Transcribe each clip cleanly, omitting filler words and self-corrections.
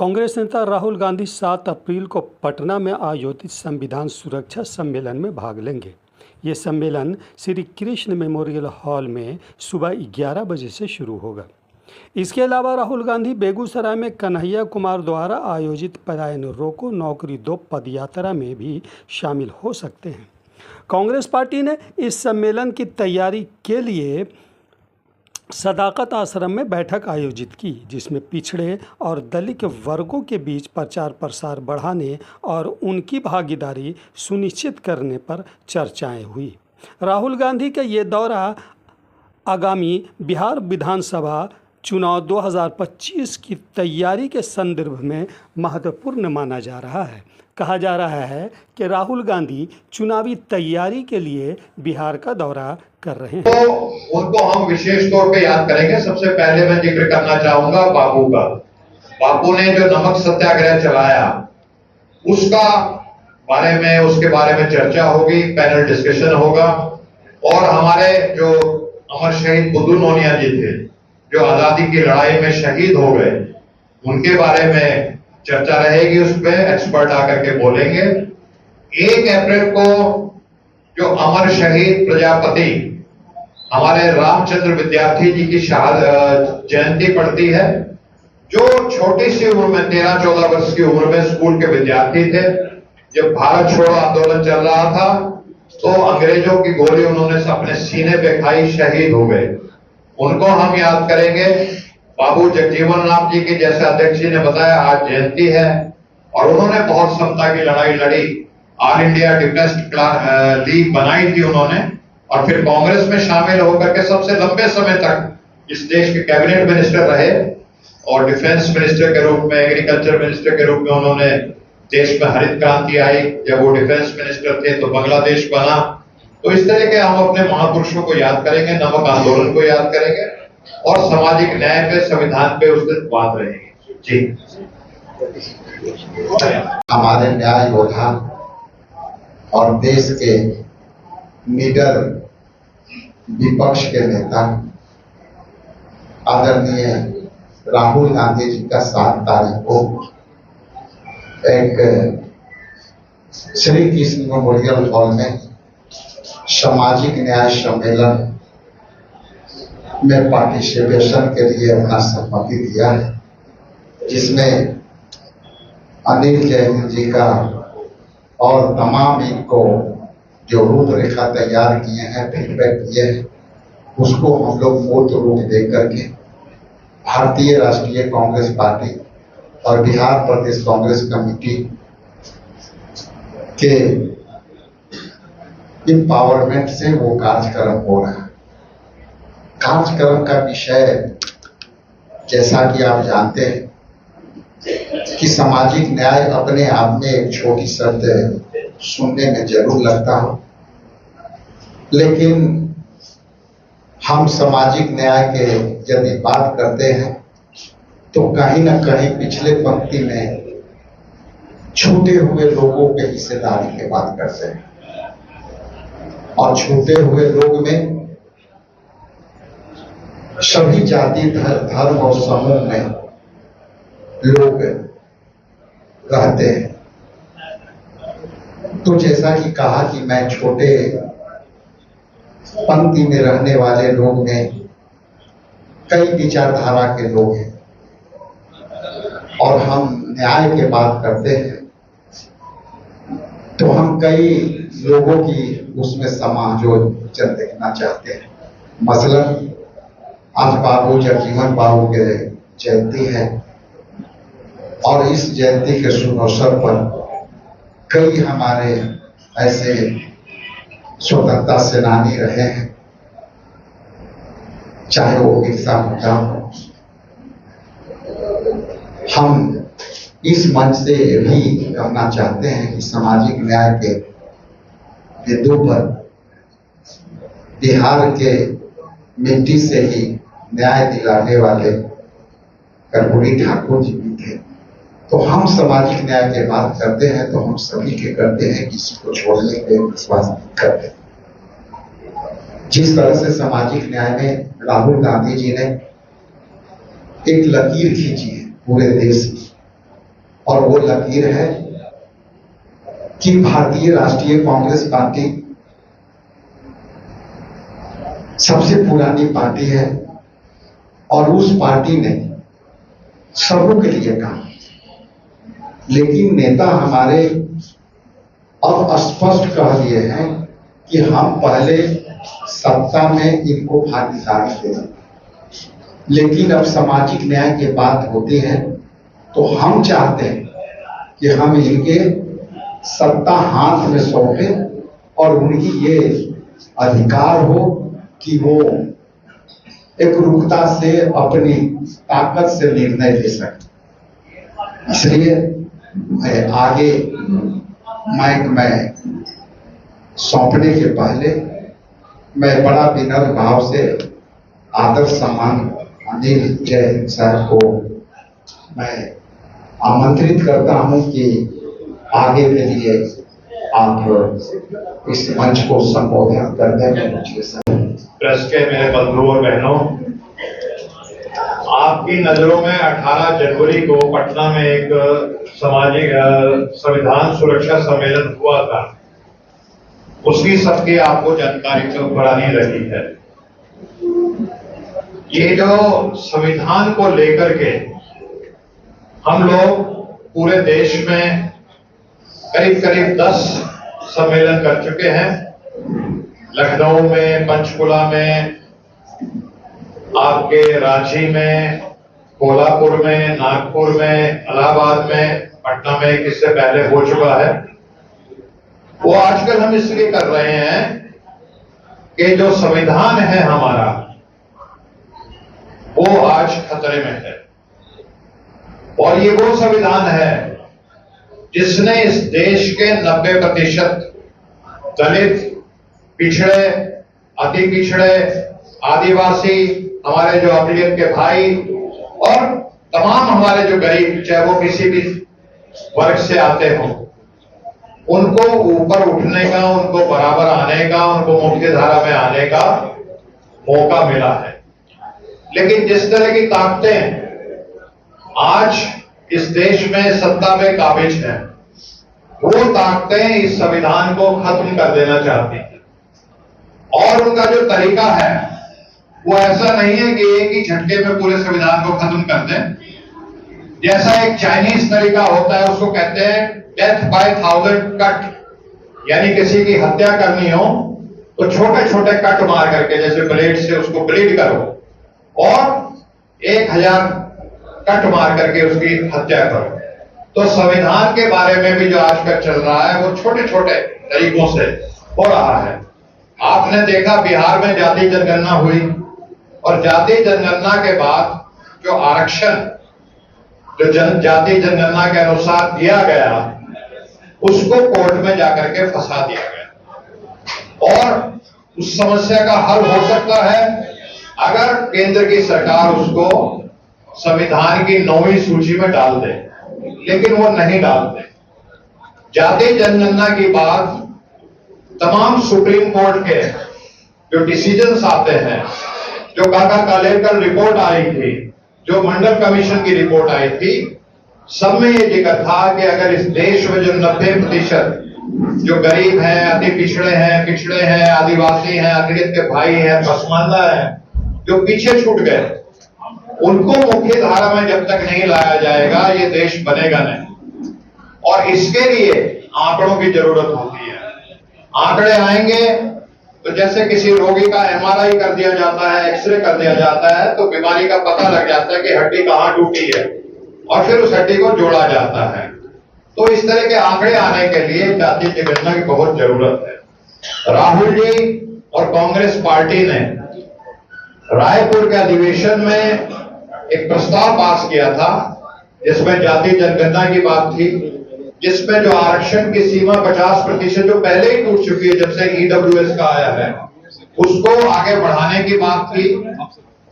कांग्रेस नेता राहुल गांधी 7 अप्रैल को पटना में आयोजित संविधान सुरक्षा सम्मेलन में भाग लेंगे। ये सम्मेलन श्री कृष्ण मेमोरियल हॉल में सुबह 11 बजे से शुरू होगा। इसके अलावा राहुल गांधी बेगूसराय में कन्हैया कुमार द्वारा आयोजित पलायन रोको नौकरी दो पदयात्रा में भी शामिल हो सकते हैं। कांग्रेस पार्टी ने इस सम्मेलन की तैयारी के लिए सदाकत आश्रम में बैठक आयोजित की, जिसमें पिछड़े और दलित वर्गों के बीच प्रचार प्रसार बढ़ाने और उनकी भागीदारी सुनिश्चित करने पर चर्चाएं हुई। राहुल गांधी का ये दौरा आगामी बिहार विधानसभा चुनाव 2025 की तैयारी के संदर्भ में महत्वपूर्ण माना जा रहा है। कहा जा रहा है कि राहुल गांधी चुनावी तैयारी के लिए बिहार का दौरा कर रहे हैं। तो उनको हम विशेष तौर पे याद करेंगे। सबसे पहले मैं जिक्र करना चाहूंगा बापू का। बापू ने जो नमक सत्याग्रह चलाया उसका बारे में, उसके बारे में चर्चा होगी, पैनल डिस्कशन होगा। और हमारे जो अमर शहीद बुद्धू नोनिया जी थे, जो आजादी की लड़ाई में शहीद हो गए, उनके बारे में चर्चा रहेगी। उसमें एक्सपर्ट आकर के बोलेंगे। 1 अप्रैल को जो अमर शहीद प्रजापति हमारे रामचंद्र विद्यार्थी जी की जयंती पड़ती है, जो छोटी सी उम्र में 13-14 वर्ष की उम्र में स्कूल के विद्यार्थी थे। जब भारत छोड़ो आंदोलन चल रहा था तो अंग्रेजों की गोली उन्होंने अपने सीने पे खाई, शहीद हो गए। उनको हम याद करेंगे। बाबू जगजीवन राम जी की, जैसे अध्यक्ष जी ने बताया, आज जयंती है और उन्होंने बहुत समता की लड़ाई लड़ी। ऑल इंडिया डिफेंस लीग बनाई थी उन्होंने, और फिर कांग्रेस में शामिल होकर के सबसे लंबे समय तक इस देश के कैबिनेट मिनिस्टर रहे और डिफेंस मिनिस्टर के रूप में, एग्रीकल्चर मिनिस्टर के रूप में उन्होंने देश में हरित क्रांति आई। जब वो डिफेंस मिनिस्टर थे तो बांग्लादेश बना। तो इस तरह के हम अपने महापुरुषों को याद करेंगे, नमक आंदोलन को याद करेंगे और सामाजिक न्याय पे, संविधान पे उस दिन बात रहेगी। जी, हमारे न्याय योद्धा और देश के लीडर, विपक्ष के नेता आदरणीय राहुल गांधी जी का 7 तारीख को एक श्री कृष्ण मेमोरियल हॉल में सामाजिक न्याय सम्मेलन में पार्टिसिपेशन के लिए अपना सहमति दिया है, जिसमें अनिल जैन जी का और तमाम इनको जो रूपरेखा तैयार किए हैं, फीडबैक दिए हैं, उसको हम लोग मूर्त रूप दे करके भारतीय राष्ट्रीय कांग्रेस पार्टी और बिहार प्रदेश कांग्रेस कमेटी के इम्पावरमेंट से वो कार्यक्रम हो रहा है। कार्यक्रम का विषय, जैसा कि आप जानते हैं कि सामाजिक न्याय अपने आप में एक छोटी शब्द है, सुनने में जरूर लगता हो, लेकिन हम सामाजिक न्याय के यदि बात करते हैं तो कहीं ना कहीं पिछले पंक्ति में छूटे हुए लोगों के हिस्सेदारी की बात करते हैं। और छूटे हुए लोग में सभी जाति, धर्म और समूह में लोग रहते हैं। तो जैसा कि कहा कि मैं छोटे पंक्ति में रहने वाले लोग में कई विचारधारा के लोग हैं और हम न्याय की बात करते हैं तो हम कई लोगों की उसमें समायोजन देखना चाहते हैं। मसलन आज बाबू जगजीवन बाबू के जयंती है और इस जयंती के शुभ अवसर पर कई हमारे ऐसे स्वतंत्रता सेनानी रहे हैं, चाहे वो बिरसा मुंडा हो। हम इस मंच से भी कहना चाहते हैं कि सामाजिक न्याय के बिंदु पर बिहार के मिट्टी से ही न्याय दिलाने वाले कर्पूरी ठाकुर जी भी थे। तो हम सामाजिक न्याय की बात करते हैं तो हम सभी के करते हैं, किसी को छोड़ने के विश्वास नहीं करते। जिस तरह से सामाजिक न्याय में राहुल गांधी जी ने एक लकीर खींची है पूरे देश में, और वो लकीर है कि भारतीय राष्ट्रीय कांग्रेस पार्टी सबसे पुरानी पार्टी है और उस पार्टी ने सबों के लिए काम, लेकिन नेता हमारे अब स्पष्ट कह दिए हैं कि हम पहले सत्ता में इनको भागीदारी दें, लेकिन अब सामाजिक न्याय की बात होती है तो हम चाहते हैं कि हम इनके सत्ता हाथ में सौंपें और उनकी ये अधिकार हो कि वो एकरूपता से अपनी ताकत से निर्णय ले सके। इसलिए मैं आगे माइक में सौंपने के पहले मैं बड़ा विनम्र भाव से आदर सम्मान अनिल जैन साहब को मैं आमंत्रित करता हूं कि आगे के लिए आप इस मंच को संबोधित करने में मुझे प्रेस के मेरे बंधुओं और बहनों, आपकी नजरों में 18 जनवरी को पटना में एक सामाजिक संविधान सुरक्षा सम्मेलन हुआ था, उसकी सबकी आपको जानकारी तो बढ़ानी रही है। ये जो संविधान को लेकर के हम लोग पूरे देश में करीब करीब 10 सम्मेलन कर चुके हैं। लखनऊ में, पंचकुला में, आपके रांची में, कोल्हापुर में, नागपुर में, इलाहाबाद में, पटना में एक इससे पहले हो चुका है। वो आजकल हम इसलिए कर रहे हैं कि जो संविधान है हमारा वो आज खतरे में है, और ये वो संविधान है जिसने इस देश के 90% दलित, पिछड़े, अति पिछड़े, आदिवासी, हमारे जो अकलियत के भाई और तमाम हमारे जो गरीब, चाहे वो किसी भी वर्ग से आते हों, उनको ऊपर उठने का, उनको बराबर आने का, उनको मुख्य धारा में आने का मौका मिला है। लेकिन जिस तरह की ताकतें आज इस देश में सत्ता में काबिज हैं, वो ताकतें इस संविधान को खत्म कर देना चाहती हैं, और उनका जो तरीका है वो ऐसा नहीं है कि एक ही झटके में पूरे संविधान को खत्म कर दें। जैसा एक चाइनीज तरीका होता है, उसको कहते हैं डेथ बाय 1000 कट, यानी किसी की हत्या करनी हो तो छोटे छोटे कट मार करके, जैसे ब्लेड से उसको ब्लीड करो, और 1000 कट मार करके उसकी हत्या करो। तो संविधान के बारे में भी जो आजकल चल रहा है वो छोटे छोटे तरीकों से हो रहा है। आपने देखा बिहार में जाति जनगणना हुई, और जाति जनगणना के बाद जो आरक्षण जो जाति जनगणना के अनुसार दिया गया, उसको कोर्ट में जाकर के फंसा दिया गया। और उस समस्या का हल हो सकता है अगर केंद्र की सरकार उसको संविधान की 9वीं सूची में डाल दे, लेकिन वो नहीं डालते। जाति जनगणना की बात तमाम सुप्रीम कोर्ट के जो डिसीजंस आते हैं, जो काका कालेकर रिपोर्ट आई थी, जो मंडल कमीशन की रिपोर्ट आई थी, सब में ये जिक्र था कि अगर इस देश में जो 90% जो गरीब हैं, अति पिछड़े हैं, आदिवासी हैं, अकलियत के भाई हैं, पसमानदा हैं, जो पीछे छूट गए, उनको मुख्य धारा में जब तक नहीं लाया जाएगा ये देश बनेगा नहीं। और इसके लिए आंकड़ों की जरूरत होती है। आंकड़े आएंगे तो जैसे किसी रोगी का MRI कर दिया जाता है, एक्सरे कर दिया जाता है, तो बीमारी का पता लग जाता है कि हड्डी कहां टूटी है, और फिर उस हड्डी को जोड़ा जाता है। तो इस तरह के आंकड़े आने के लिए जाति जनगणना की बहुत जरूरत है। राहुल जी और कांग्रेस पार्टी ने रायपुर के अधिवेशन में एक प्रस्ताव पास किया था जिसमें जाति जनगणना की बात थी, जिसमें जो आरक्षण की सीमा 50% जो पहले ही टूट चुकी है जब से EWS का आया है, उसको आगे बढ़ाने की बात थी।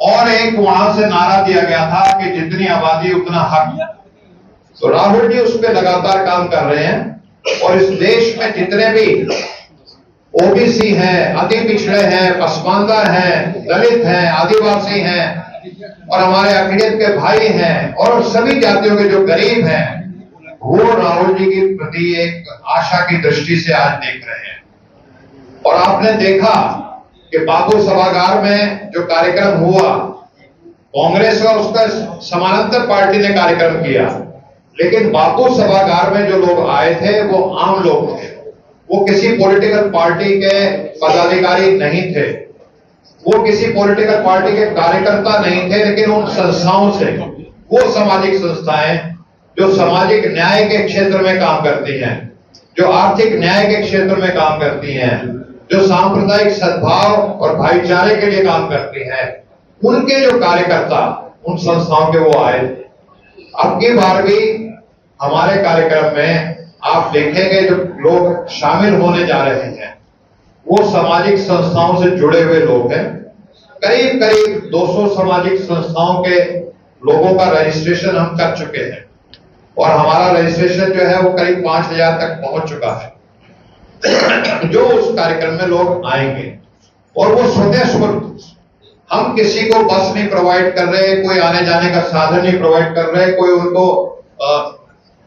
और एक वहां से नारा दिया गया था कि जितनी आबादी उतना हक। तो राहुल जी उस पर लगातार काम कर रहे हैं, और इस देश में जितने भी OBC हैं, अति पिछड़े हैं, पसमानदा हैं, दलित हैं, आदिवासी हैं, और हमारे अकलियत के भाई हैं, और सभी जातियों के जो गरीब हैं, वो राहुल जी के प्रति एक आशा की दृष्टि से आज देख रहे हैं। और आपने देखा कि बापू सभागार में जो कार्यक्रम हुआ, कांग्रेस और उसका समानांतर पार्टी ने कार्यक्रम किया, लेकिन बापू सभागार में जो लोग आए थे वो आम लोग थे, वो किसी पॉलिटिकल पार्टी के पदाधिकारी नहीं थे, वो किसी पॉलिटिकल पार्टी के कार्यकर्ता नहीं थे, लेकिन उन संस्थाओं से, वो सामाजिक संस्थाएं जो सामाजिक न्याय के क्षेत्र में काम करती हैं, जो आर्थिक न्याय के क्षेत्र में काम करती हैं, जो सांप्रदायिक सद्भाव और भाईचारे के लिए काम करती हैं, उनके जो कार्यकर्ता उन संस्थाओं के वो आए। अब की बार भी हमारे कार्यक्रम में आप देखेंगे जो लोग शामिल होने जा रहे हैं वो सामाजिक संस्थाओं से जुड़े हुए लोग हैं। करीब करीब 200 सामाजिक संस्थाओं के लोगों का रजिस्ट्रेशन हम कर चुके हैं और हमारा रजिस्ट्रेशन जो है वो करीब 5000 तक पहुंच चुका है जो उस कार्यक्रम में लोग आएंगे। और वो स्वतः स्फूर्त, हम किसी को बस नहीं प्रोवाइड कर रहे, कोई आने जाने का साधन नहीं प्रोवाइड कर रहे, कोई उनको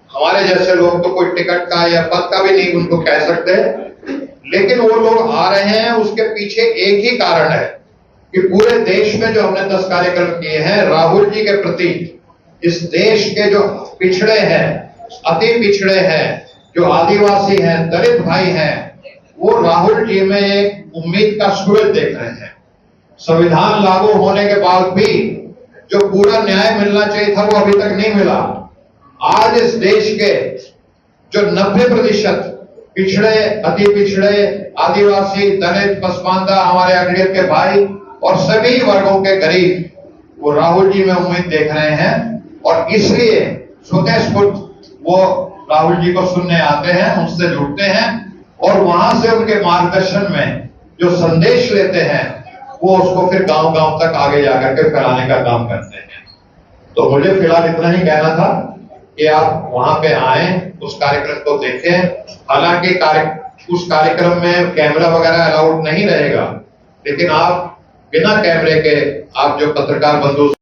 हमारे जैसे लोग तो कोई टिकट का या पद का भी नहीं उनको कह सकते, लेकिन वो लोग आ रहे हैं। उसके पीछे एक ही कारण है कि पूरे देश में जो हमने 10 कार्यक्रम किए हैं राहुल जी के प्रति, इस देश के जो पिछड़े हैं, अति पिछड़े हैं, जो आदिवासी हैं, दलित भाई हैं, वो राहुल जी में एक उम्मीद का सूरज देख रहे हैं। संविधान लागू होने के बाद भी जो पूरा न्याय मिलना चाहिए था वो अभी तक नहीं मिला। आज इस देश के जो 90% पिछड़े, अति पिछड़े, आदिवासी, दलित, पसमानदा, हमारे अकलियत के भाई और सभी वर्गों के गरीब वो राहुल जी में उम्मीद देख रहे हैं और इसलिए स्वतः स्फूर्त वो राहुल जी को सुनने आते हैं, उनसे जुड़ते हैं और वहां से उनके मार्गदर्शन में जो संदेश लेते हैं वो उसको फिर गांव-गांव तक आगे जाकर के फैलाने का काम करते हैं। तो मुझे फिलहाल इतना ही कहना था कि आप वहां पे आए, उस कार्यक्रम को देखें। हालांकि उस कार्यक्रम में कैमरा वगैरह अलाउड नहीं रहेगा, लेकिन आप बिना कैमरे के आप जो पत्रकार बंधु